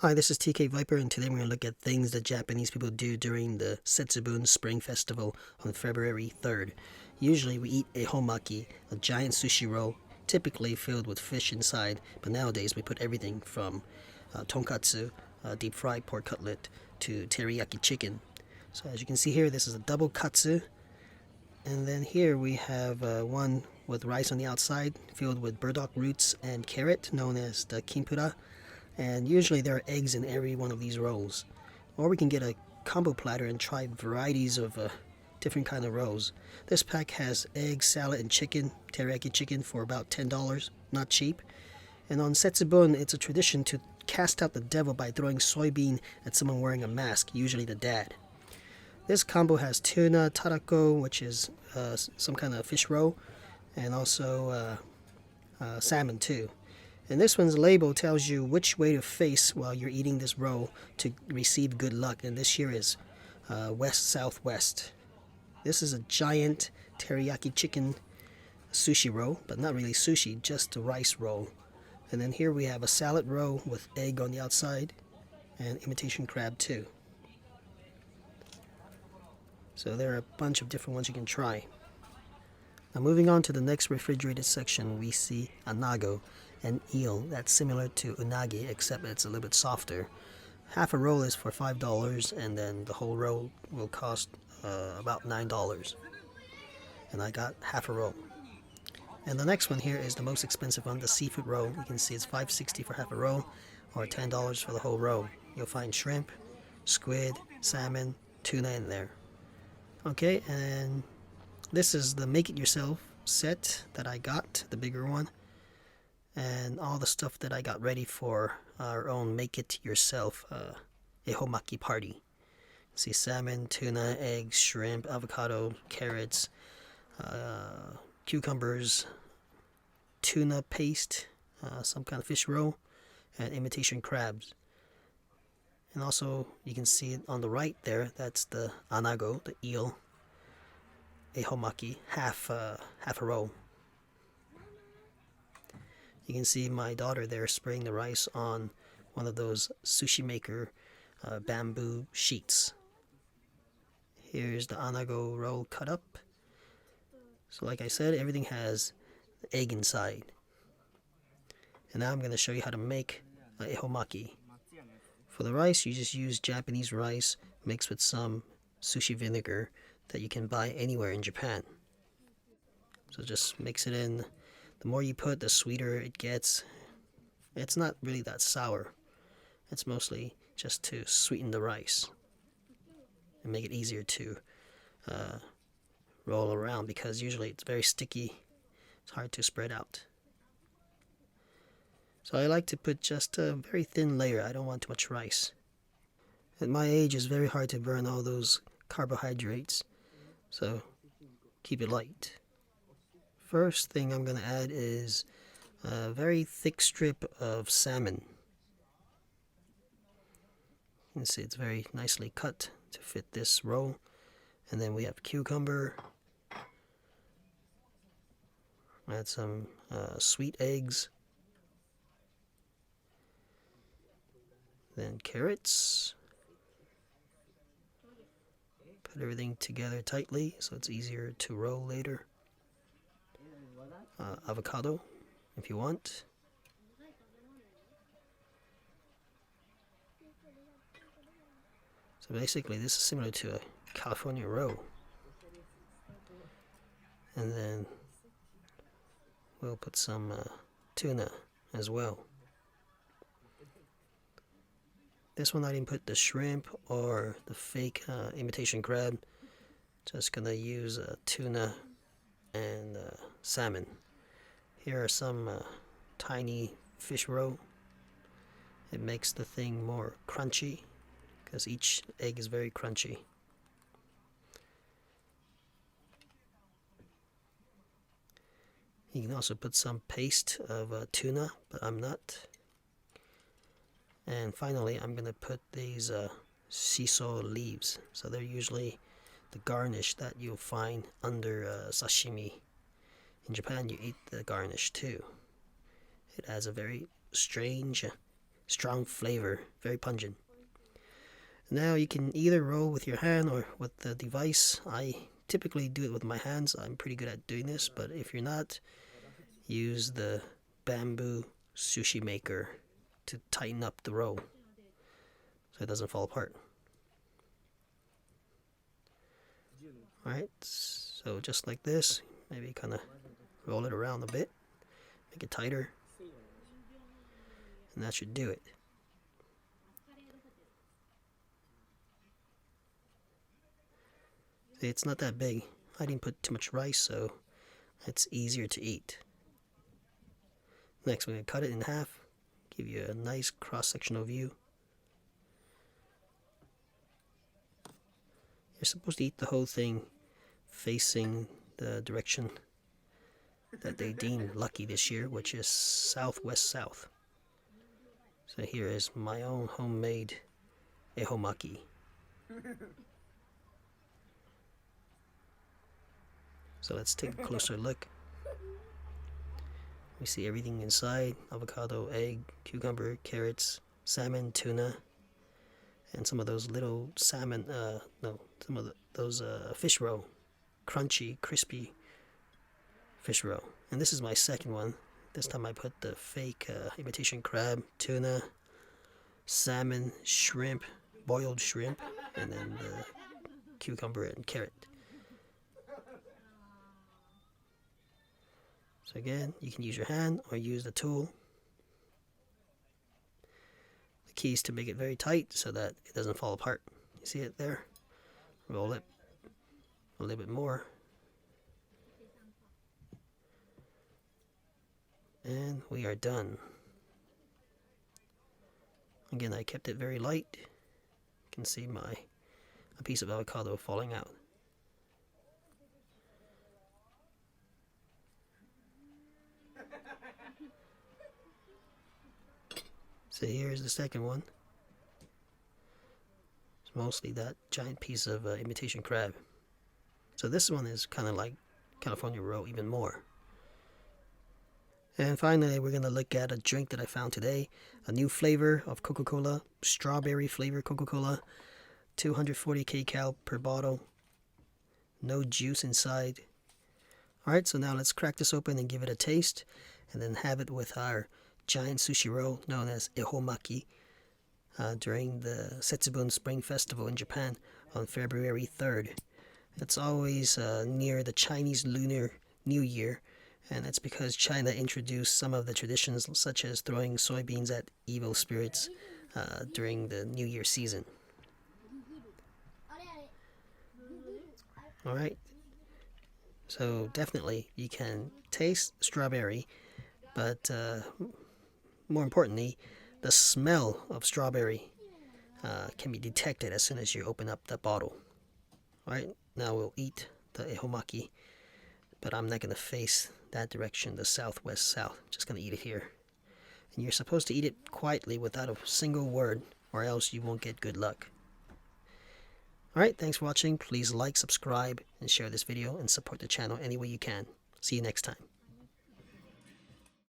Hi, this is tkviper, and today we're going to look at things that Japanese people do during the Setsubun Spring Festival on February 3rd. Usually we eat Ehoumaki, a giant sushi roll, typically filled with fish inside, but nowadays we put everything from tonkatsu, deep fried pork cutlet, to teriyaki chicken. So as you can see here, this is a double katsu, and then here we have one with rice on the outside, filled with burdock roots and carrot, known as the kimpura. And usually there are eggs in every one of these rolls. Or we can get a combo platter and try varieties of different kind of rolls. This pack has egg, salad, and chicken, teriyaki chicken, for about $10, not cheap. And on Setsubun, it's a tradition to cast out the devil by throwing soybean at someone wearing a mask, usually the dad. This combo has tuna, tarako, which is some kind of fish roll, and also salmon too. And this one's label tells you which way to face while you're eating this roll to receive good luck. And this here is west-southwest. This is a giant teriyaki chicken sushi roll, but not really sushi, just a rice roll. And then here we have a salad roll with egg on the outside and imitation crab too. So there are a bunch of different ones you can try. Now moving on to the next refrigerated section, we see anago, an eel that's similar to unagi except it's a little bit softer. Half a roll is for $5, and then the whole roll will cost about $9. And I got half a roll. And the next one here is the most expensive one, the seafood roll. You can see it's $5.60 for half a roll, or $10 for the whole roll. You'll find shrimp, squid, salmon, tuna in there. Okay, and this is the make it yourself set that I got, the bigger one, and all the stuff that I got ready for our own make it yourself Ehoumaki party. See salmon, tuna, eggs, shrimp, avocado, carrots, cucumbers, tuna paste, some kind of fish roll, and imitation crabs. And also you can see it on the right there, that's the anago, the eel, Ehoumaki, half a roll. You can see my daughter there spraying the rice on one of those sushi maker bamboo sheets. Here's the anago roll cut up. So like I said, everything has the egg inside. And now I'm going to show you how to make Ehoumaki. For the rice, you just use Japanese rice mixed with some sushi vinegar that you can buy anywhere in Japan. So just mix it in. The more you put, the sweeter it gets. It's not really that sour. It's mostly just to sweeten the rice and make it easier to roll around, because usually it's very sticky. It's hard to spread out. So I like to put just a very thin layer. I don't want too much rice. At my age, it's very hard to burn all those carbohydrates, so keep it light. First thing I'm going to add is a very thick strip of salmon. You can see it's very nicely cut to fit this roll. And then we have cucumber. Add some sweet eggs. Then carrots. Put everything together tightly so it's easier to roll later. Avocado, if you want. So basically this is similar to a California roll. And then we'll put some tuna as well. This one I didn't put the shrimp or the fake imitation crab. Just gonna use tuna and salmon. Here are some tiny fish roll. It makes the thing more crunchy because each egg is very crunchy. You can also put some paste of tuna, but I'm not. And finally, I'm going to put these shiso leaves. So they're usually the garnish that you'll find under sashimi. In Japan, you eat the garnish too. It has a very strange strong flavor, very pungent. Now you can either roll with your hand or with the device. I typically do it with my hands. I'm pretty good at doing this, but if you're not, use the bamboo sushi maker to tighten up the roll so it doesn't fall apart. Alright, so just like this, maybe kind of roll it around a bit, make it tighter, and that should do it. See, it's not that big. I didn't put too much rice, so it's easier to eat. Next, we're going to cut it in half, give you a nice cross-sectional view. You're supposed to eat the whole thing facing the direction that they deem lucky this year, which is southwest south. So here is my own homemade Ehoumaki. So let's take a closer look. We see everything inside: avocado, egg, cucumber, carrots, salmon, tuna, and some of those little salmon, those fish roe, crunchy, crispy fish roe. And this is my second one. This time I put the fake imitation crab, tuna, salmon, shrimp, boiled shrimp, and then the cucumber and carrot. So again, you can use your hand or use the tool. The key is to make it very tight so that it doesn't fall apart. You see it there? Roll it a little bit more. And we are done. Again, I kept it very light. You can see a piece of avocado falling out. So here's the second one. It's mostly that giant piece of imitation crab. So this one is kind of like California roll even more. And finally, we're going to look at a drink that I found today. A new flavor of Coca-Cola, strawberry flavor Coca-Cola, 240 kcal per bottle. No juice inside. Alright, so now let's crack this open and give it a taste, and then have it with our giant sushi roll known as Ehoumaki during the Setsubun Spring Festival in Japan on February 3rd. It's always near the Chinese Lunar New Year, and that's because China introduced some of the traditions such as throwing soybeans at evil spirits during the New Year season. Alright, so definitely you can taste strawberry, but more importantly, the smell of strawberry can be detected as soon as you open up the bottle. Alright, now we'll eat the Ehoumaki, but I'm not going to face that direction, the southwest south. I'm just going to eat it here. And you're supposed to eat it quietly without a single word, or else you won't get good luck. Alright, thanks for watching. Please like, subscribe, and share this video, and support the channel any way you can. See you next time.